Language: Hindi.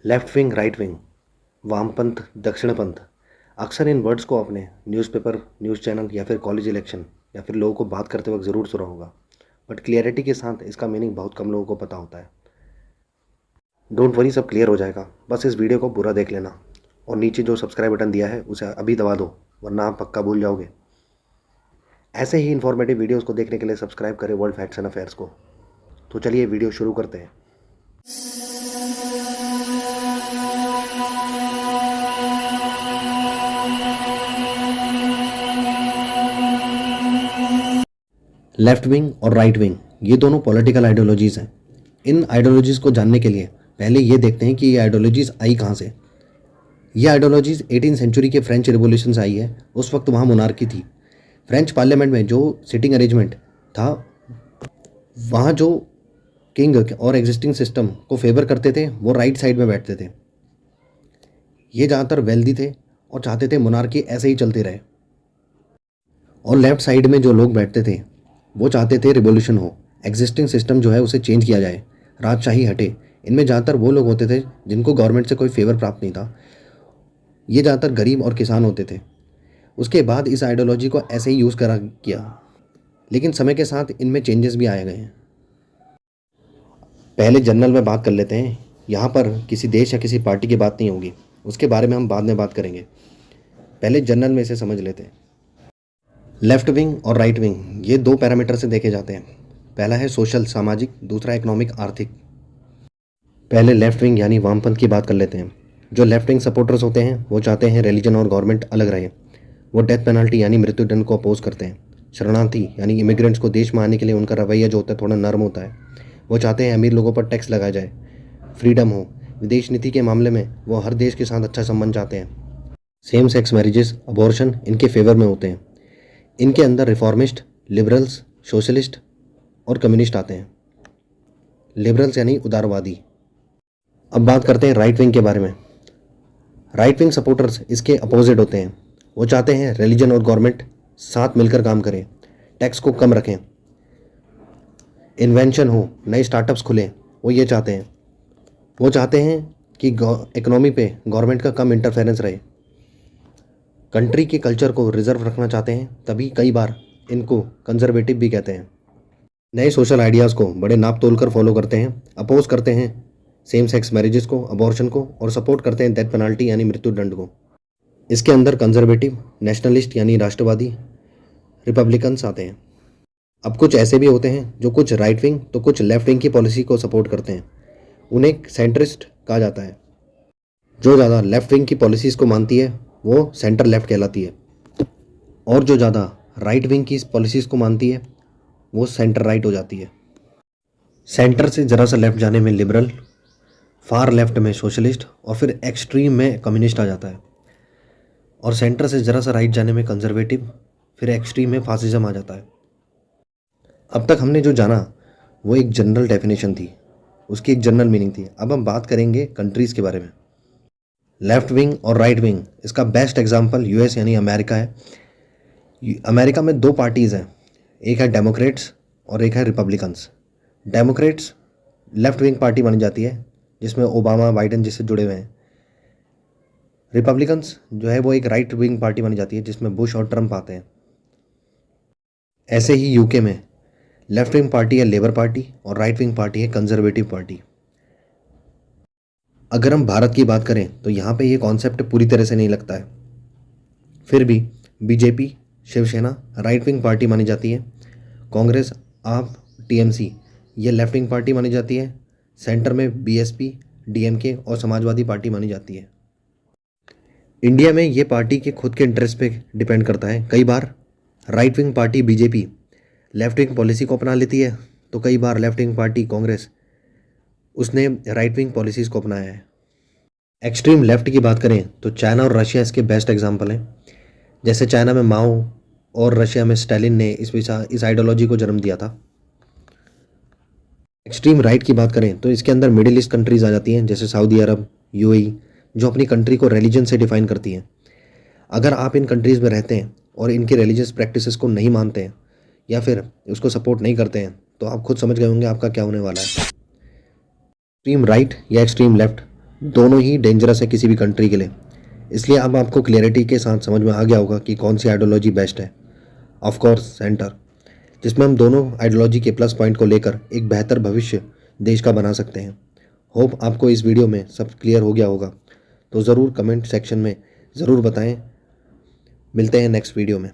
लेफ्ट विंग, राइट विंग, वामपंथ, दक्षिणपंथ, अक्सर इन वर्ड्स को आपने न्यूज़पेपर, न्यूज़ चैनल या फिर कॉलेज इलेक्शन या फिर लोगों को बात करते वक्त ज़रूर सुना होगा। बट क्लियरिटी के साथ इसका मीनिंग बहुत कम लोगों को पता होता है। डोंट वरी, सब क्लियर हो जाएगा। बस इस वीडियो को पूरा देख लेना और नीचे जो सब्सक्राइब बटन दिया है उसे अभी दबा दो, वरना आप पक्का भूल जाओगे। ऐसे ही इन्फॉर्मेटिव वीडियोज़ को देखने के लिए सब्सक्राइब करें वर्ल्ड फैक्ट्स एंड अफेयर्स को। तो चलिए वीडियो शुरू करते हैं। लेफ्ट विंग और राइट विंग, ये दोनों पॉलिटिकल आइडियोलॉजीज़ हैं। इन आइडियोलॉजीज़ को जानने के लिए पहले ये देखते हैं कि ये आइडियोलॉजीज़ आई कहाँ से। ये आइडियोलॉजीज़ 18वीं सेंचुरी के फ्रेंच रिवॉल्यूशन से आई है। उस वक्त वहाँ मोनार्की थी। फ्रेंच पार्लियामेंट में जो सिटिंग अरेंजमेंट था, वहाँ जो किंग और एग्जिस्टिंग सिस्टम को फेवर करते थे वो राइट साइड में बैठते थे। ये ज़्यादातर वेल्दी थे और चाहते थे मोनार्की ऐसे ही चलती रहे। और लेफ्ट साइड में जो लोग बैठते थे वो चाहते थे रिवॉल्यूशन हो, एग्जिस्टिंग सिस्टम जो है उसे चेंज किया जाए, राजशाही हटे। इनमें ज़्यादातर वो लोग होते थे जिनको गवर्नमेंट से कोई फेवर प्राप्त नहीं था। ये ज़्यादातर गरीब और किसान होते थे। उसके बाद इस आइडियोलॉजी को ऐसे ही यूज़ करा किया, लेकिन समय के साथ इनमें चेंजेस भी आए गए हैं। पहले जनरल में बात कर लेते हैं। यहाँ पर किसी देश या किसी पार्टी की बात नहीं होगी, उसके बारे में हम बाद में बात करेंगे। पहले जनरल में इसे समझ लेते हैं। लेफ्ट विंग और राइट विंग, ये दो पैरामीटर से देखे जाते हैं। पहला है सोशल, सामाजिक, दूसरा इकोनॉमिक, आर्थिक। पहले लेफ्ट विंग यानी वामपंथ की बात कर लेते हैं। जो लेफ्ट विंग सपोर्टर्स होते हैं वो चाहते हैं रिलीजन और गवर्नमेंट अलग रहे। वो डेथ पेनल्टी यानी मृत्युदंड को अपोज करते हैं। शरणार्थी यानी इमिग्रेंट्स को देश में आने के लिए उनका रवैया जो होता है थोड़ा नर्म होता है। वो चाहते हैं अमीर लोगों पर टैक्स लगाया जाए, फ्रीडम हो। विदेश नीति के मामले में वो हर देश के साथ अच्छा संबंध चाहते हैं। सेम सेक्स मैरिजेस, अबॉर्शन इनके फेवर में होते हैं। इनके अंदर रिफॉर्मिस्ट, लिबरल्स, सोशलिस्ट और कम्युनिस्ट आते हैं। लिबरल्स यानी उदारवादी। अब बात करते हैं राइट विंग के बारे में। राइट विंग सपोर्टर्स इसके अपोजिट होते हैं। वो चाहते हैं रिलीजन और गवर्नमेंट साथ मिलकर काम करें, टैक्स को कम रखें, इन्वेंशन हो, नए स्टार्टअप्स खुलें। वो ये चाहते हैं। वो चाहते हैं कि इकोनॉमी पे गवर्नमेंट का कम इंटरफेरेंस रहे। कंट्री के कल्चर को रिजर्व रखना चाहते हैं, तभी कई बार इनको कंजर्वेटिव भी कहते हैं। नए सोशल आइडियाज़ को बड़े नाप तोल कर फॉलो करते हैं, अपोज करते हैं सेम सेक्स मैरिजेस को, अबॉर्शन को, और सपोर्ट करते हैं डेथ पेनल्टी यानी मृत्युदंड को। इसके अंदर कंजर्वेटिव, नेशनलिस्ट यानी राष्ट्रवादी, रिपब्लिकन्स आते हैं। अब कुछ ऐसे भी होते हैं जो कुछ राइट विंग तो कुछ लेफ्ट विंग की पॉलिसी को सपोर्ट करते हैं। उन्हें सेंट्रिस्ट कहा जाता है। जो ज़्यादा लेफ्ट विंग की पॉलिसीज़ को मानती है वो सेंटर लेफ्ट कहलाती है, और जो ज़्यादा राइट विंग की पॉलिसीज़ को मानती है वो सेंटर राइट हो जाती है। सेंटर से ज़रा सा लेफ्ट जाने में लिबरल, फार लेफ्ट में सोशलिस्ट और फिर एक्सट्रीम में कम्युनिस्ट आ जाता है। और सेंटर से ज़रा सा राइट जाने में कंजर्वेटिव, फिर एक्सट्रीम में फासिज्म आ जाता है। अब तक हमने जो जाना वो एक जनरल डेफिनेशन थी, उसकी एक जनरल मीनिंग थी। अब हम बात करेंगे कंट्रीज़ के बारे में। लेफ्ट विंग और राइट विंग, इसका बेस्ट एग्जांपल यूएस यानी अमेरिका है। अमेरिका में दो पार्टीज़ हैं, एक है डेमोक्रेट्स और एक है Republicans. Democrats left wing party मानी जाती है, जिसमें ओबामा, बाइडेन जिससे जुड़े हुए हैं। रिपब्लिकन्स जो है वो एक राइट विंग पार्टी मानी जाती है, जिसमें बुश और ट्रंप आते हैं। ऐसे ही यूके में लेफ्ट विंग पार्टी है लेबर पार्टी और राइट विंग पार्टी है कंजर्वेटिव पार्टी। अगर हम भारत की बात करें तो यहाँ पे ये कॉन्सेप्ट पूरी तरह से नहीं लगता है। फिर भी BJP, Shiv Sena right wing party मानी जाती है। कांग्रेस, आप, टीएमसी ये लेफ्ट विंग पार्टी मानी जाती है। सेंटर में बीएसपी, डीएमके और समाजवादी पार्टी मानी जाती है। इंडिया में ये पार्टी के खुद के इंटरेस्ट पे डिपेंड करता है। कई बार right wing party BJP left wing policy को अपना लेती है, तो कई बार लेफ्ट विंग पार्टी कांग्रेस उसने राइट विंग पॉलिसीज़ को अपनाया है। एक्सट्रीम लेफ्ट की बात करें तो चाइना और रशिया इसके बेस्ट एग्जांपल हैं। जैसे चाइना में माओ और रशिया में स्टालिन ने इस आइडियोलॉजी को जन्म दिया था। एक्सट्रीम राइट की बात करें तो इसके अंदर मिडिल ईस्ट कंट्रीज़ आ जाती हैं, जैसे सऊदी अरब, यूएई, जो अपनी कंट्री को रिलीजन से डिफाइन करती हैं। अगर आप इन कंट्रीज़ में रहते हैं और इनकी रिलीजियस प्रैक्टिसेस को नहीं मानते हैं या फिर उसको सपोर्ट नहीं करते हैं, तो आप खुद समझ गए होंगे आपका क्या होने वाला है। एक्सट्रीम राइट या एक्सट्रीम लेफ्ट दोनों ही डेंजरस है किसी भी कंट्री के लिए। इसलिए अब आपको क्लियरिटी के साथ समझ में आ गया होगा कि कौन सी आइडियोलॉजी बेस्ट है। ऑफ कोर्स सेंटर, जिसमें हम दोनों आइडियोलॉजी के प्लस पॉइंट को लेकर एक बेहतर भविष्य देश का बना सकते हैं। होप आपको इस वीडियो में सब क्लियर हो गया होगा। तो ज़रूर कमेंट सेक्शन में ज़रूर बताएं। मिलते हैं नेक्स्ट वीडियो में।